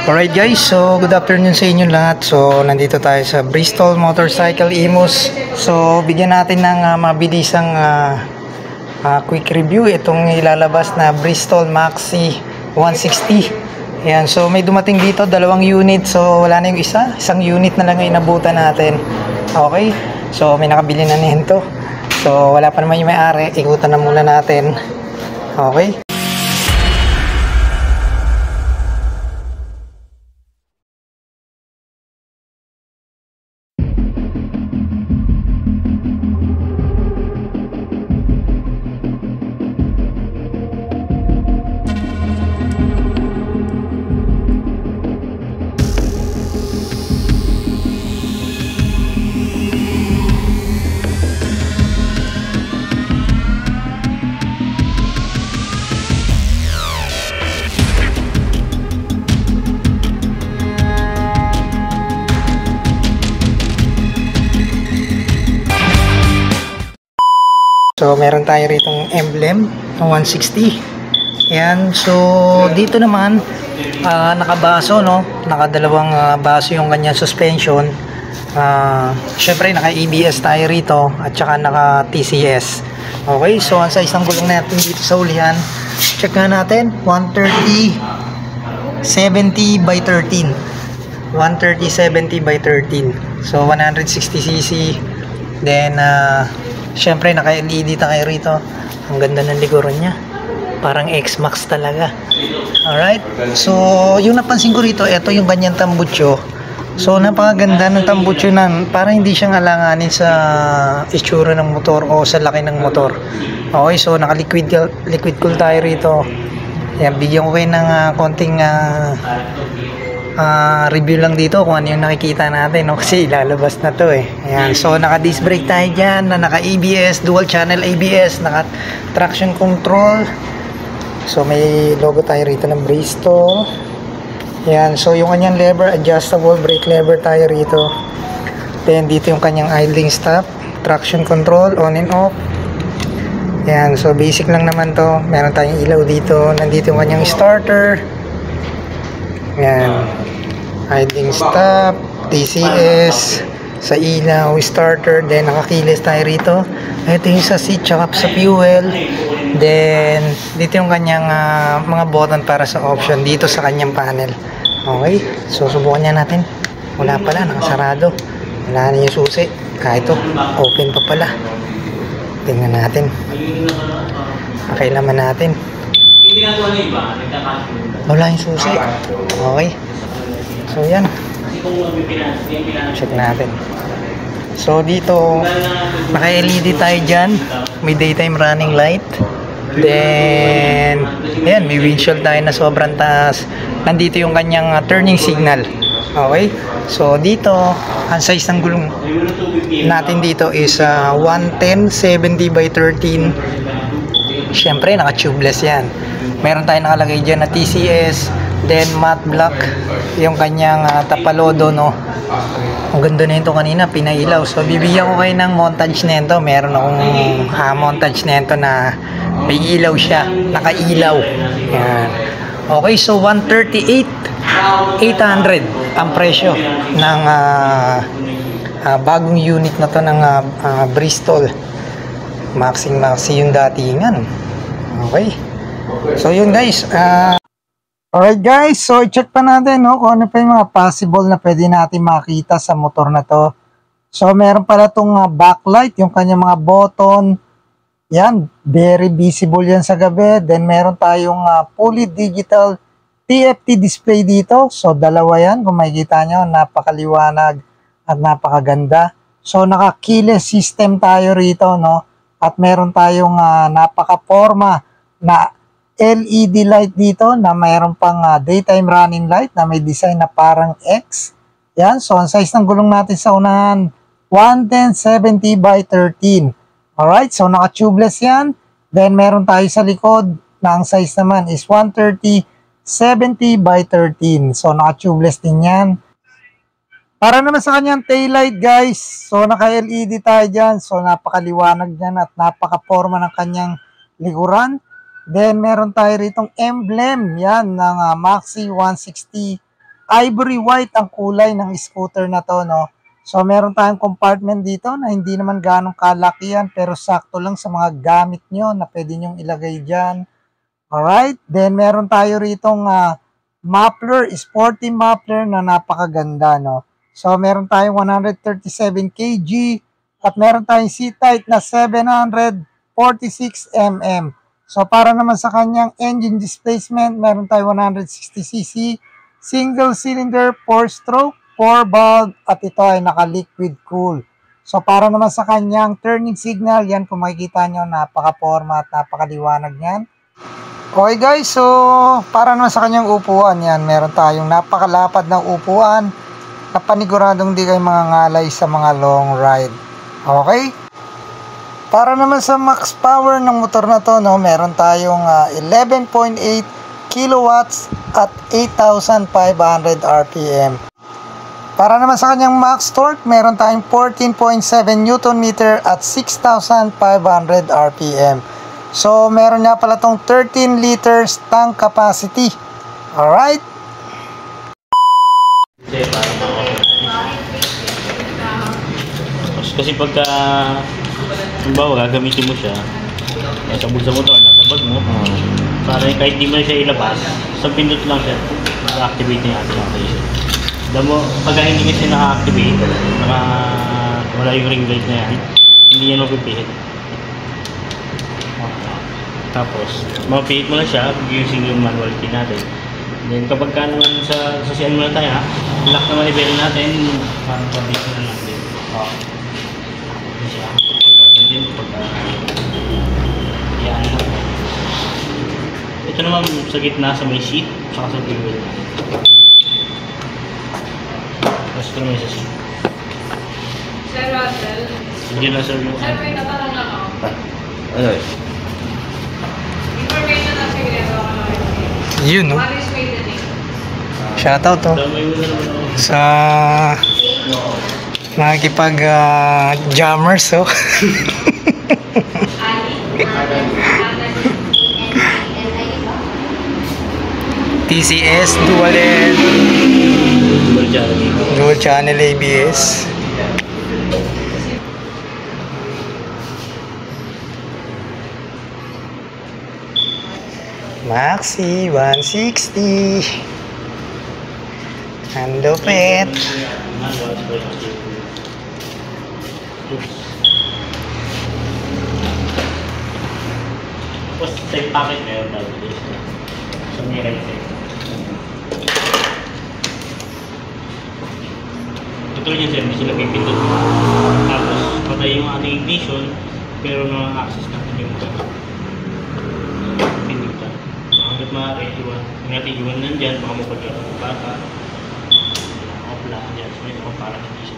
Alright guys, so good afternoon sa inyo lahat. So nandito tayo sa Bristol Motorcycle Imus. So bigyan natin ng mabilisang quick review itong ilalabas na Bristol Maxi 160. Ayan, so may dumating dito, dalawang unit. So wala na yung isang unit na lang yung inabutan natin. Okay, so may nakabili na nito. So wala pa naman yung may-ari, ikutan na muna natin. Okay. So meron tayo ritong emblem ng 160. Ayan, so dito naman nakabaso, no? Nakadalawang baso yung kanyang suspension. Syempre naka ABS tayo rito at saka naka TCS. Okay, so ang size ng gulong natin dito sa ulihan, check nga natin, 130/70 by 13. 130/70 by 13. So 160cc. Then syempre naka-LED tayo rito. Ang ganda ng likuran niya. Parang X-Max talaga. Alright. So, yung napansin ko rito, ito yung kanyang tambucho. So, napakaganda ng tambucho nan. Parang hindi siyang alanganin sa itsura ng motor o sa laki ng motor. Okay, so naka-liquid cool tayo rito. Yan, bigyan ko kayo ng konting review lang dito kung ano yung nakikita natin, no? Kasi ilalabas na to eh. Ayan, so naka disc brake tayo dyan, na naka ABS, dual channel ABS, naka traction control. So may logo tayo rito ng Bristol. Ayan, so yung kanyang lever, adjustable brake lever tayo rito. Then dito yung kanyang idling stop, traction control, on and off. Ayan, so basic lang naman to. Meron tayong ilaw dito, nandito yung kanyang starter. Ayan, idling stop, TCS, sa ilaw, starter, then nakakilis tayo rito. Ito yung sa seat, tsaka sa fuel. Then dito yung kanyang mga button para sa option dito sa kanyang panel. Okay, so subukan niya natin. Wala pala, nakasarado. Wala na yung susi. Ito, open pa pala. Tingnan natin. Pakilaman natin. Wala yung susi. Okay. So yan. Check natin. So dito naka-LED tayo dyan. May daytime running light. Then yan, may windshield tayo na sobrang taas. Nandito yung kanyang turning signal. Okay. So dito ang size ng gulong natin dito is 110/70 by 13. Syempre naka-tubeless yan. Meron tayong nakalagay dyan na TCS, then matte black yung kanyang tapalodo, no? Ang ganda na ito kanina, pinailaw. So bibigyan ko kayo ng montage nito. Meron akong montage nito na may ilaw siya, nakailaw. Yan. Okay, so 138,800 ang presyo ng bagong unit na to ng Bristol Maxi yung datingan. Okay. So yun guys, alright guys, so i-check pa natin, no, kung ano pa yung mga possible na pwede natin makita sa motor na to. So meron pala itong backlight, yung kanyang mga button. Yan, very visible yan sa gabi. Then meron tayong fully digital TFT display dito. So dalawa yan, kung makikita nyo, napakaliwanag at napakaganda. So naka-keyless system tayo rito, no, at meron tayong napaka-forma na LED light dito na mayroon pang daytime running light na may design na parang X. Yan, so ang size ng gulong natin sa unahan, 110/70 by 13. Alright, so naka-tubeless yan. Then meron tayo sa likod na ang size naman is 130/70 by 13. So naka-tubeless din yan. Para naman sa kanyang taillight guys, so naka-LED tayo dyan. So napakaliwanag dyan at napaka-forma ng kanyang likuran. Then, meron tayo ritong emblem, yan, ng Maxi 160. Ivory white ang kulay ng scooter na to, no? So, meron tayong compartment dito na hindi naman ganong kalaki yan, pero sakto lang sa mga gamit nyo na pwede nyong ilagay dyan. Alright, then meron tayo ritong muffler, sporty muffler na napakaganda, no? So, meron tayong 137 kg at meron tayong C-type na 746 mm. So, para naman sa kanyang engine displacement, meron tayo 160cc, single cylinder, 4-stroke, 4-valve, at ito ay naka-liquid cool. So, para naman sa kanyang turning signal, yan kung makikita nyo, napaka-forma at napakaliwanag niyan. Okay guys, so, para naman sa kanyang upuan, yan, meron tayong napakalapad ng upuan na paniguradong di kayo mga ngalay sa mga long ride. Okay? Para naman sa max power ng motor na to, no, meron tayong 11.8 kilowatts at 8,500 RPM. Para naman sa kanyang max torque, meron tayong 14.7 Newton meter at 6,500 RPM. So, meron nga pala tong 13 liters tank capacity. Alright? Kasi pagka halimbawa gagamitin mo siya sa bulsa mo to, nasa bag mo, para kahit di mo siya ilabas, sa pindot lang siya naka-activate na yung ating application. Damo, pagka hindi nga siya naka-activate, wala yung ring light na yan, hindi yan mapipihit. Tapos mapihit mo lang siya using yung manual key natin. Then kapag ka naman sa sasiyan mo na tayo, lock naman i-bell natin, parang pabit na lang din. Ito naman sa gitna sa may seat, saka sa wheel. Tapos ito naman sa seat. Sir Russell. Hindi na sir yung... Sir, may natanong lang ako. Ano eh? Information na sigurado ako na. Yun, no? What is maiden name? Shoutout, to. Sa nakikipag-jammers, oh. TCS, dual channel ABS. Maxi 160. Ang lupit. Tapos same packet meron tayo dito. So may right side. Tutulad yan sir, hindi sila pipindot. Tapos patay yung ating ignition, pero na-access natin yung pindutan. Hanggat maaari, iwan nandyan, baka mapagyan ng bata. Off lang dyan, so may off para hindi siya.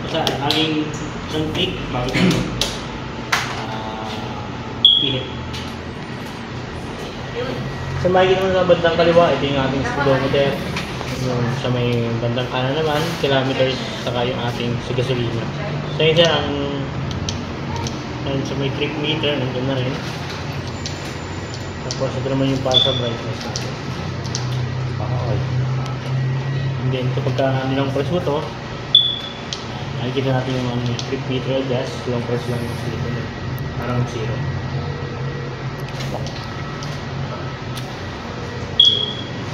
Basta, aking isang click, bago pihit. Sa makikita mo sa bandang kaliwa, ito yung ating speedometer. Yung sa may bandang kanan naman, kilometers, saka yung ating sa gasolina. So yun siya, sa may trip meter, nandun na rin. Tapos ito naman yung para sa brightness natin. Okay. And then kapag nilang press mo ito, nakikita natin yung trip meter adjust, yung press lang yung dito. Parang 0.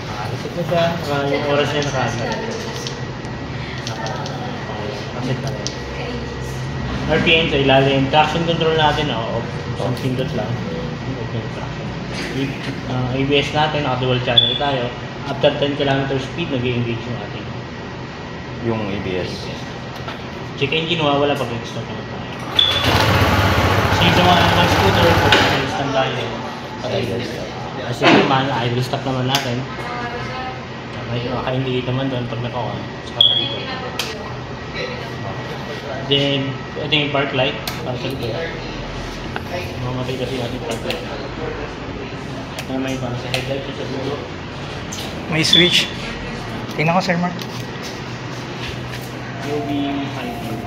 Nakareset na siya, yung oras niya nakaset na rin. RPM sa ilalim, traction control natin, isang pindot lang. ABS natin, naka-dual channel tayo. After 10 km speed, nag-engage yung ating yung ABS. check engine, wala pag nag-stop naman tayo. So yung sa mga scooter, pag nag-stand tayo, kasi naman, idle stop naman natin. Maka-indicate naman doon pag naka-on. Then, ito yung park light, para sa ito. Mamatay kasi yung ating park light. May para sa headlight sa dulo. May switch. Tingnan ko, Sir Mark. UV high view.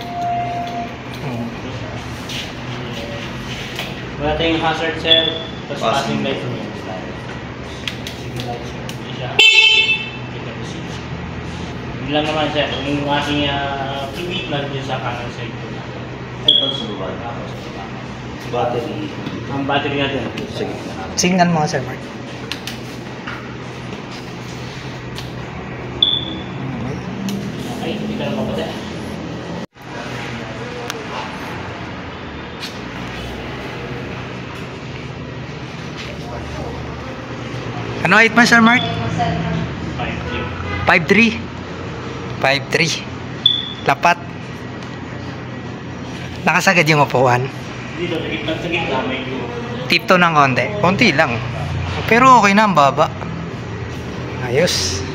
Wala tayong hazard, sir. Tapos Passing passing light mo yung style. Sige light, sir. Hindi siya. Kita ko siya. Yun lang naman, sir. Yung aking pivot na dito sa kanan side ko na. Ito sa baba. Tapos sa baba. Battery. Ang battery natin. Sige. Signal mo, Sir Mark. Okay, hindi ka na mabasa. Ano height mo, Sir Mark? 5 5'3". 5'3". Lapat. Nakasagad yung upuan. Dito, sa gitna, medyo. Tipto ng konti. Konti lang. Pero okay na ang baba. Ayos.